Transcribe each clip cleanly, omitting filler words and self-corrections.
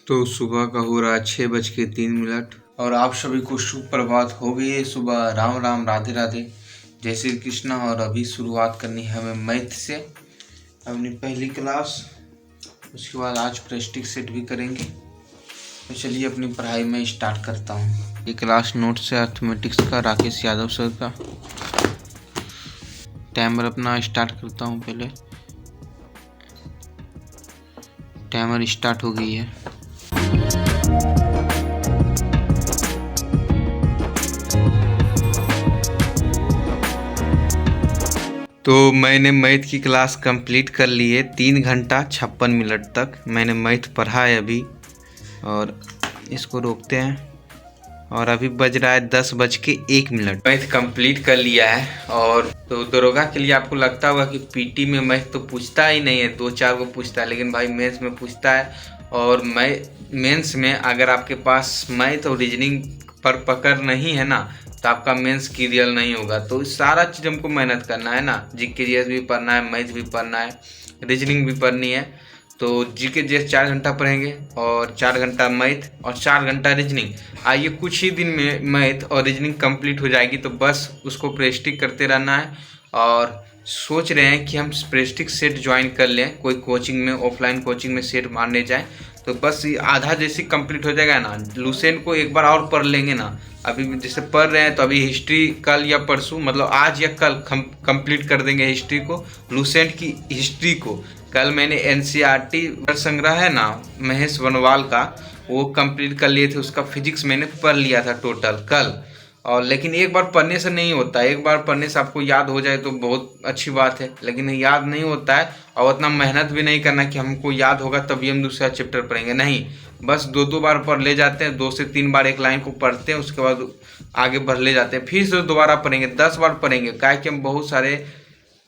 तो सुबह का हो रहा है 6:03 और आप सभी को शुभ प्रभात। हो गई है सुबह। राम राम, राधे राधे, जय श्री कृष्णा। और अभी शुरुआत करनी है हमें मैथ से, अपनी पहली क्लास। उसके बाद आज प्रेस्टिक सेट भी करेंगे। तो चलिए अपनी पढ़ाई में स्टार्ट करता हूँ। ये क्लास नोट से अर्थमेटिक्स का राकेश यादव सर का। टाइमर अपना स्टार्ट करता हूँ। पहले टाइमर स्टार्ट हो गई है। तो मैंने मैथ की क्लास कंप्लीट कर ली है। 3 घंटा 56 मिनट तक मैंने मैथ पढ़ा है अभी। और इसको रोकते हैं। और अभी बज रहा है 10:01। मैथ कंप्लीट कर लिया है। और तो दरोगा के लिए आपको लगता होगा कि पीटी में मैथ तो पूछता ही नहीं है, 2-4 को पूछता है, लेकिन भाई मैथ्स में पूछता है। और मेंस में अगर आपके पास मैथ और रीजनिंग पर पकड़ नहीं है ना, तो आपका मेंस क्लियर नहीं होगा। तो सारा चीज़ हमको मेहनत करना है ना। जीके जीएस भी पढ़ना है, मैथ भी पढ़ना है, रीजनिंग भी पढ़नी है। तो जीके जीएस 4 घंटा पढ़ेंगे और 4 घंटा मैथ और 4 घंटा रीजनिंग। आइए कुछ ही दिन में मैथ और रीजनिंग कंप्लीट हो जाएगी, तो बस उसको प्रेस्टिक करते रहना है। और सोच रहे हैं कि हम प्रेस्टिक सेट ज्वाइन कर लें, कोई कोचिंग में, ऑफलाइन कोचिंग में सेट मारने जाएं। तो बस ये आधा जैसे कंप्लीट हो जाएगा ना, लुसेंट को एक बार और पढ़ लेंगे ना। अभी जैसे पढ़ रहे हैं तो अभी हिस्ट्री कल या परसों, मतलब आज या कल कंप्लीट कर देंगे हिस्ट्री को, लुसेंट की हिस्ट्री को। कल मैंने एनसीईआरटी संग्रह है ना महेश बनवाल का, वो कंप्लीट कर लिए थे। उसका फिजिक्स मैंने पढ़ लिया था टोटल कल। और लेकिन एक बार पढ़ने से नहीं होता, एक बार पढ़ने से आपको याद हो जाए तो बहुत अच्छी बात है, लेकिन याद नहीं होता है। और उतना मेहनत भी नहीं करना कि हमको याद होगा तभी हम दूसरा चैप्टर पढ़ेंगे, नहीं। बस 2-2 बार पढ़ ले जाते हैं, 2 से 3 बार एक लाइन को पढ़ते हैं, उसके बाद आगे बढ़ ले जाते हैं, फिर से दोबारा पढ़ेंगे, 10 बार पढ़ेंगे। क्या कि हम बहुत सारे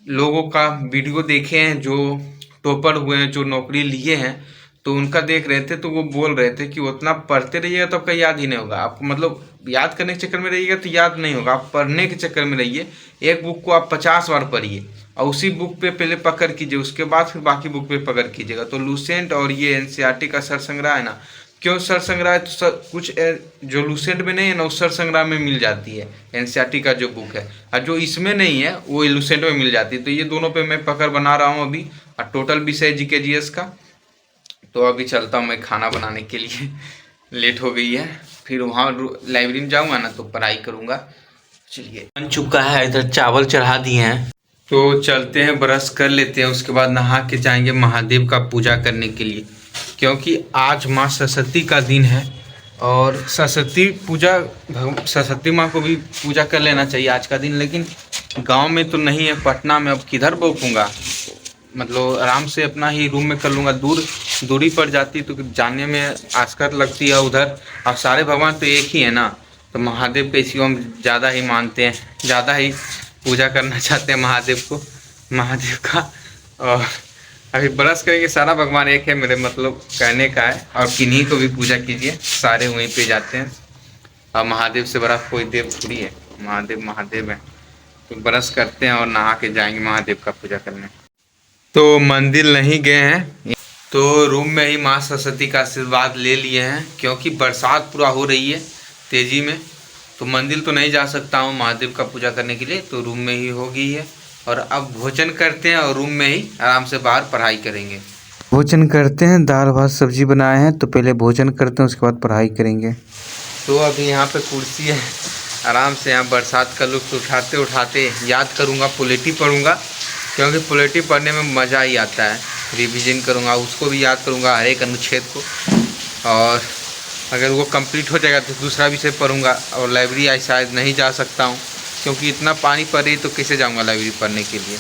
लोगों का वीडियो देखे हैं जो टॉपर हुए हैं, जो नौकरी लिए हैं, तो उनका देख रहे थे, तो वो बोल रहे थे कि उतना पढ़ते रहिएगा तो आपका याद ही नहीं होगा। आपको मतलब याद करने के चक्कर में रहिएगा तो याद नहीं होगा, आप पढ़ने के चक्कर में रहिए। एक बुक को आप 50 बार पढ़िए और उसी बुक पे पहले पकड़ कीजिए, उसके बाद फिर बाकी बुक पे पकड़ कीजिएगा। तो लुसेंट और ये एनसीईआरटी का सर संग्रह है ना, क्यों सर संग्रह है, तो कुछ जो लुसेंट में नहीं है ना, उस सर संग्रह में मिल जाती है एनसीईआरटी का जो बुक है, और जो इसमें नहीं है वो लुसेंट में मिल जाती है। तो ये दोनों पे मैं पकड़ बना रहा हूँ अभी। और टोटल विषय जीके जीएस का। तो अभी चलता हूँ मैं खाना बनाने के लिए, लेट हो गई है। फिर वहाँ लाइब्रेरी में जाऊँगा ना तो पढ़ाई करूँगा। चलिए, बन चुका है, इधर चावल चढ़ा दिए हैं। तो चलते हैं, ब्रश कर लेते हैं, उसके बाद नहा के जाएंगे महादेव का पूजा करने के लिए, क्योंकि आज माँ सरस्वती का दिन है। और सरस्वती पूजा, सरस्वती माँ को भी पूजा कर लेना चाहिए आज का दिन। लेकिन गांव में तो नहीं है, पटना में, अब किधर बोकूँगा। मतलब आराम से अपना ही रूम में कर लूँगा। दूरी पड़ जाती तो जाने में आस्कर लगती है उधर। और सारे भगवान तो एक ही है ना, तो महादेव के इसी को हम ज़्यादा ही मानते हैं, ज़्यादा ही पूजा करना चाहते हैं महादेव को, महादेव का। और अभी ब्रश करेंगे, सारा भगवान एक है मेरे, मतलब कहने का है। और किन्हीं को भी पूजा कीजिए, सारे वहीं पे जाते हैं। और महादेव से बड़ा कोई देव थोड़ी है, महादेव महादेव है। तो ब्रश करते हैं और नहा के जाएंगे महादेव का पूजा करने। तो मंदिर नहीं गए हैं, तो रूम में ही माँ सरस्वती का आशीर्वाद ले लिए हैं, क्योंकि बरसात पूरा हो रही है तेज़ी में। तो मंदिर तो नहीं जा सकता हूँ महादेव का पूजा करने के लिए, तो रूम में ही हो गई है। और अब भोजन करते हैं और रूम में ही आराम से बाहर पढ़ाई करेंगे। भोजन करते हैं, दाल भात सब्जी बनाए हैं, तो पहले भोजन करते हैं, उसके बाद पढ़ाई करेंगे। तो अभी यहाँ पे कुर्सी है, आराम से यहाँ बरसात का लुत्फ़ उठाते उठाते याद करूँगा, पॉलिटी पढ़ूँगा, क्योंकि पॉलिटी पढ़ने में मज़ा ही आता है। रिवीजन करूँगा, उसको भी याद करूँगा, हर एक अनुच्छेद को। और अगर वो कंप्लीट हो जाएगा तो दूसरा विषय पढ़ूँगा। और लाइब्रेरी आज शायद नहीं जा सकता हूँ, क्योंकि इतना पानी पड़ रही, तो कैसे जाऊँगा लाइब्रेरी पढ़ने के लिए।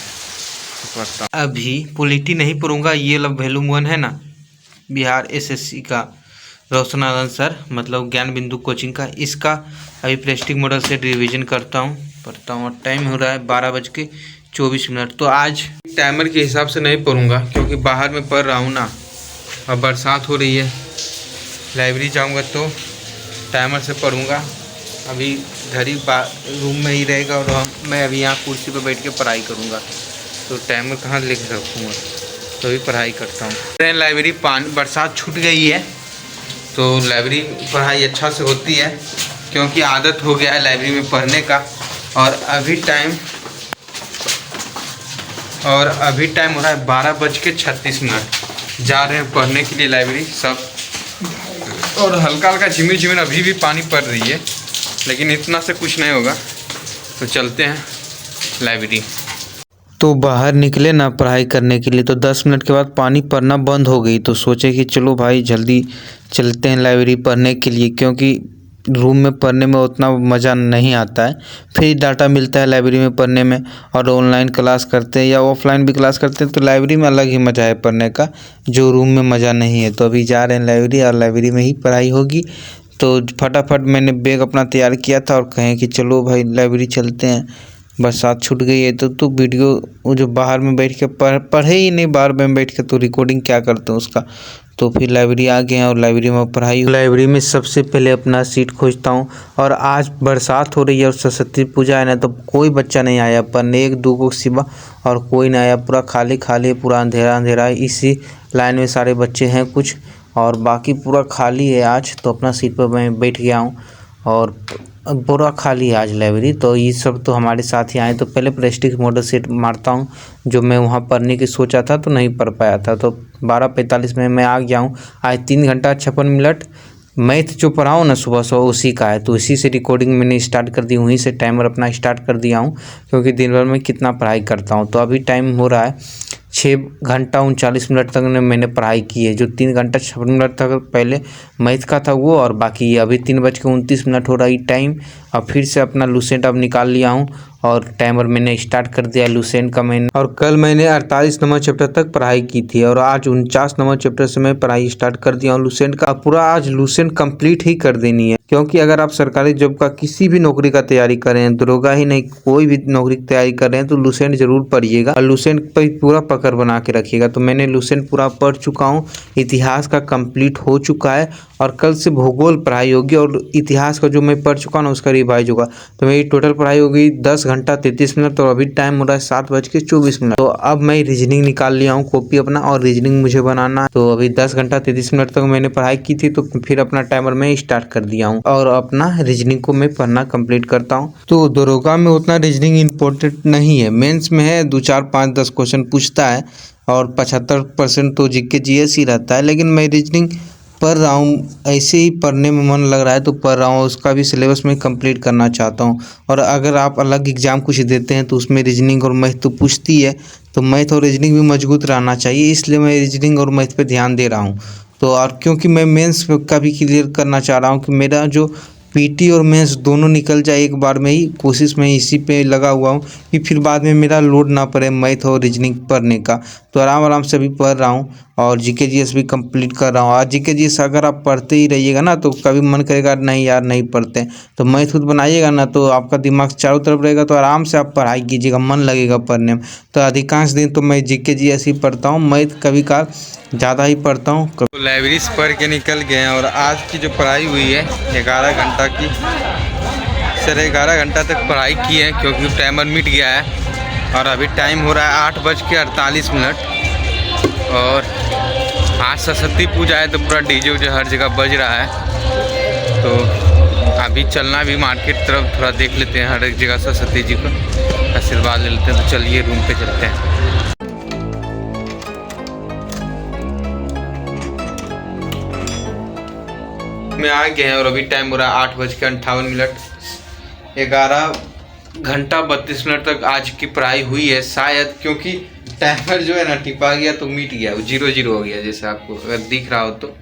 पढ़ता हूँ अभी पॉलिटी नहीं पढ़ूँगा। ये वैल्यूम 1 है ना, बिहार एसएससी का, रोशनानंद सर, मतलब ज्ञान बिंदु कोचिंग का, इसका अभी प्रेस्टिक मॉडल से रिवीजन करता हूँ, पढ़ता हूँ। और टाइम हो रहा है 12:24। तो आज टाइमर के हिसाब से नहीं पढ़ूँगा, क्योंकि बाहर में पढ़ रहा हूँ ना, और बरसात हो रही है। लाइब्रेरी जाऊँगा तो टाइमर से पढ़ूँगा। अभी घर ही रूम में ही रहेगा, और मैं अभी यहाँ कुर्सी पर बैठ के पढ़ाई करूँगा। तो टाइमर कहाँ लेके रखूँगा, तो भी पढ़ाई करता हूँ। लाइब्रेरी पानी, बरसात छूट गई है, तो लाइब्रेरी पढ़ाई अच्छा से होती है क्योंकि आदत हो गया है लाइब्रेरी में पढ़ने का। और अभी टाइम हो रहा है 12:36। जा रहे हैं पढ़ने के लिए लाइब्रेरी सब। और हल्का हल्का झिमिर अभी भी पानी पड़ रही है, लेकिन इतना से कुछ नहीं होगा। तो चलते हैं लाइब्रेरी। तो बाहर निकले ना पढ़ाई करने के लिए, तो 10 मिनट के बाद पानी पड़ना बंद हो गई। तो सोचे कि चलो भाई जल्दी चलते हैं लाइब्रेरी पढ़ने के लिए, क्योंकि रूम में पढ़ने में उतना मज़ा नहीं आता है। फिर डाटा मिलता है लाइब्रेरी में पढ़ने में। और ऑनलाइन क्लास करते हैं या ऑफलाइन भी क्लास करते हैं तो लाइब्रेरी में अलग ही मज़ा है पढ़ने का, जो रूम में मज़ा नहीं है। तो अभी जा रहे हैं लाइब्रेरी और लाइब्रेरी में ही पढ़ाई होगी। तो फटाफट मैंने बैग अपना तैयार किया था और कहें कि चलो भाई लाइब्रेरी चलते हैं। बरसात छूट गई है तो वीडियो वो जो बाहर में बैठ के पढ़े ही नहीं, बाहर में बैठ के तो रिकॉर्डिंग क्या करते हैं उसका। तो फिर लाइब्रेरी आ गए हैं और लाइब्रेरी में पढ़ाई। लाइब्रेरी में सबसे पहले अपना सीट खोजता हूँ। और आज बरसात हो रही है और सरस्वती पूजा है ना, तो कोई बच्चा नहीं आया पढ़ने, 1-2 को सिवा और कोई नहीं आया। पूरा खाली खाली, पूरा अंधेरा अंधेरा है। इसी लाइन में सारे बच्चे हैं कुछ, और बाकी पूरा खाली है आज। तो अपना सीट पर मैं बैठ गया हूँ और पूरा खाली है आज लाइब्रेरी। तो ये सब तो हमारे साथ ही आए। तो पहले प्रेस्टिज मॉडल सेट मारता हूँ, जो मैं वहाँ पढ़ने की सोचा था तो नहीं पढ़ पाया था। तो 12:45 में मैं आ गया हूँ। आज 3 घंटा 56 मिनट मैथ जो पढ़ाऊँ ना सुबह सुबह उसी का है। तो इसी से रिकॉर्डिंग मैंने स्टार्ट कर दी, वहीं से टाइमर अपना स्टार्ट कर दिया हूँ, क्योंकि दिन भर में कितना पढ़ाई करता हूँ। तो अभी टाइम हो रहा है 6 घंटा 39 मिनट तक मैंने पढ़ाई की है। जो 3 घंटा 56 मिनट तक पहले मैथ का था वो, और बाकी अभी 3:29 हो रहा है टाइम। और फिर से अपना लूसेंट अब निकाल लिया हूँ और टाइमर मैंने स्टार्ट कर दिया लूसेंट का मैंने। और कल मैंने 48 नंबर चैप्टर तक पढ़ाई की थी और आज 49 नंबर चैप्टर से मैं पढ़ाई स्टार्ट कर दिया हूँ लूसेंट का। पूरा आज लूसेंट कंप्लीट ही कर देनी है, क्योंकि अगर आप सरकारी जॉब का किसी भी नौकरी का तैयारी कर रहे हैं, दरोगा ही नहीं कोई भी नौकरी की तैयारी कर रहे हैं, तो लूसेंट जरूर पढ़िएगा और लूसेंट पर पूरा पकड़ बना के रखिएगा। तो मैंने लूसेंट पूरा पढ़ चुका हूँ, इतिहास का कंप्लीट हो चुका है और कल से भूगोल पढ़ाई होगी और इतिहास का जो मैं पढ़ चुका हूँ उसका रिवाइज होगा। तो मेरी टोटल पढ़ाई होगी 10 घंटा 33 मिनट। तो अभी टाइम हो रहा है 7:24। तो अब मैं रीजनिंग निकाल लिया हूँ कॉपी अपना, और रीजनिंग मुझे बनाना है। तो अभी 10 घंटा 33 मिनट तक मैंने पढ़ाई की थी, तो फिर अपना टाइमर में स्टार्ट कर दिया हूँ और अपना रीजनिंग को मैं पढ़ना कंप्लीट करता हूँ। तो दरोगा में उतना रीजनिंग इम्पोर्टेंट नहीं है, मेंस में है 2, 4, 5, 10 क्वेश्चन पूछता है और 75% तो जीके जीएस ही रहता है। लेकिन मैं रीजनिंग पढ़ रहा हूँ, ऐसे ही पढ़ने में मन लग रहा है तो पढ़ रहा हूँ। उसका भी सिलेबस में कंप्लीट करना चाहता हूँ। और अगर आप अलग एग्जाम कुछ देते हैं तो उसमें रीजनिंग और मैथ तो पूछती है, तो मैथ और रीजनिंग भी मजबूत रहना चाहिए, इसलिए मैं रीजनिंग और मैथ पे ध्यान दे रहा हूँ। तो और क्योंकि मैं मेंस का भी क्लियर करना चाह रहा हूँ कि मेरा जो पीटी और मेंस दोनों निकल जाए एक बार में ही, कोशिश में इसी पे लगा हुआ हूँ कि फिर बाद में मेरा लोड ना पड़े मैथ और रीजनिंग पढ़ने का। तो आराम आराम से भी पढ़ रहा हूँ और जीके जीएस भी कंप्लीट कर रहा हूँ। आज जीके जीएस अगर आप पढ़ते ही रहिएगा ना तो कभी मन करेगा नहीं यार नहीं पढ़ते हैं, तो मैथ खुद बनाइएगा ना तो आपका दिमाग चारों तरफ रहेगा, तो आराम से आप पढ़ाई कीजिएगा, मन लगेगा पढ़ने में। तो अधिकांश दिन तो मैं जीके जीएस ही पढ़ता हूँ, मैथ कभी कभार ज़्यादा ही पढ़ता हूँ। तो लाइब्रेरी से पढ़ के निकल गए हैं और आज की जो पढ़ाई हुई है 11 घंटा की, सर 11 घंटा तक पढ़ाई की है क्योंकि टाइमर मिट गया है। और अभी टाइम हो रहा है 8:48। और आज सरस्वती पूजा है तो पूरा डीजे उजे हर जगह बज रहा है। तो अभी चलना भी मार्केट तरफ, थोड़ा देख लेते हैं हर एक जगह सरस्वती जी को आशीर्वाद ले लेते हैं। तो चलिए रूम पे चलते हैं। में आ गए हैं और अभी टाइम हो रहा है 8:58। 11 घंटा 32 मिनट तक आज की पढ़ाई हुई है शायद, क्योंकि टाइमर जो है ना टिपा गया तो मिट गया, 0-0 हो गया जैसे आपको अगर दिख रहा हो तो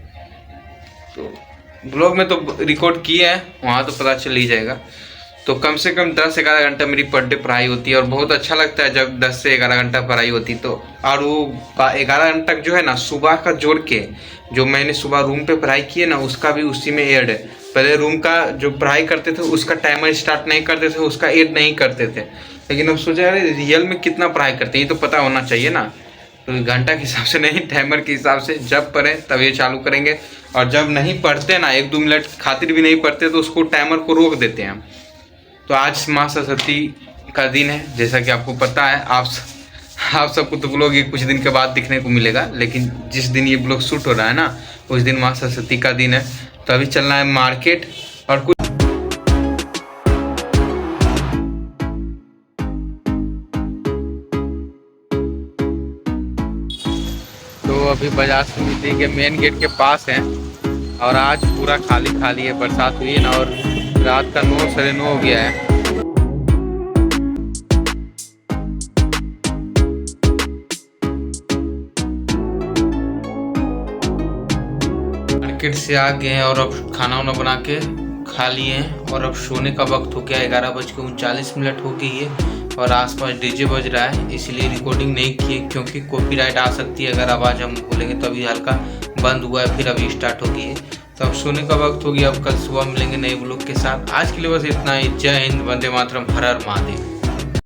ब्लॉग में तो रिकॉर्ड किए हैं, वहाँ तो पता चल ही जाएगा। तो कम से कम 10-11 घंटा मेरी पर डे पढ़ाई होती है और बहुत अच्छा लगता है जब 10 से 11 घंटा पढ़ाई होती तो। और वो 11 घंटा जो है ना सुबह का जोड़ के, जो मैंने सुबह रूम पे पढ़ाई की है ना उसका भी उसी में ऐड है। पहले रूम का जो पढ़ाई करते थे उसका टाइमर स्टार्ट नहीं करते थे, उसका ऐड नहीं करते थे, लेकिन अब सोचा अरे रियल में कितना पढ़ाई करते हैं ये तो पता होना चाहिए ना। तो घंटा के हिसाब से नहीं, टाइमर के हिसाब से जब पढ़ें तब ये चालू करेंगे, और जब नहीं पढ़ते ना 1-2 मिनट खातिर भी नहीं पढ़ते तो उसको टाइमर को रोक देते हैं। तो आज माँ सरस्वती का दिन है जैसा कि आपको पता है, आप सबको तो ब्लॉग ये कुछ दिन के बाद दिखने को मिलेगा, लेकिन जिस दिन ये ब्लॉग शूट हो रहा है ना, उस दिन माँ सरस्वती का दिन है। तो अभी चलना है मार्केट और कुछ। तो अभी बाजार समिति के मेन गेट के पास हैं और आज पूरा खाली खाली है, बरसात हुई है ना और रात का 9 साढ़े 9 हो गया है। मार्केट से आ गए हैं और अब खाना वाना बना के खा लिए हैं और अब सोने का वक्त हो गया। 11:39 हो गई है और आसपास डीजे बज रहा है, इसलिए रिकॉर्डिंग नहीं की क्योंकि कॉपीराइट आ सकती है अगर आवाज़ हम बोलेंगे। तो अभी हल्का बंद हुआ है, फिर अभी स्टार्ट हो गई है। तो अब सोने का वक्त हो गया। अब कल सुबह मिलेंगे नए ब्लॉग के साथ। आज के लिए बस इतना ही। जय हिंद, वंदे मातरम, हर हर महादेव।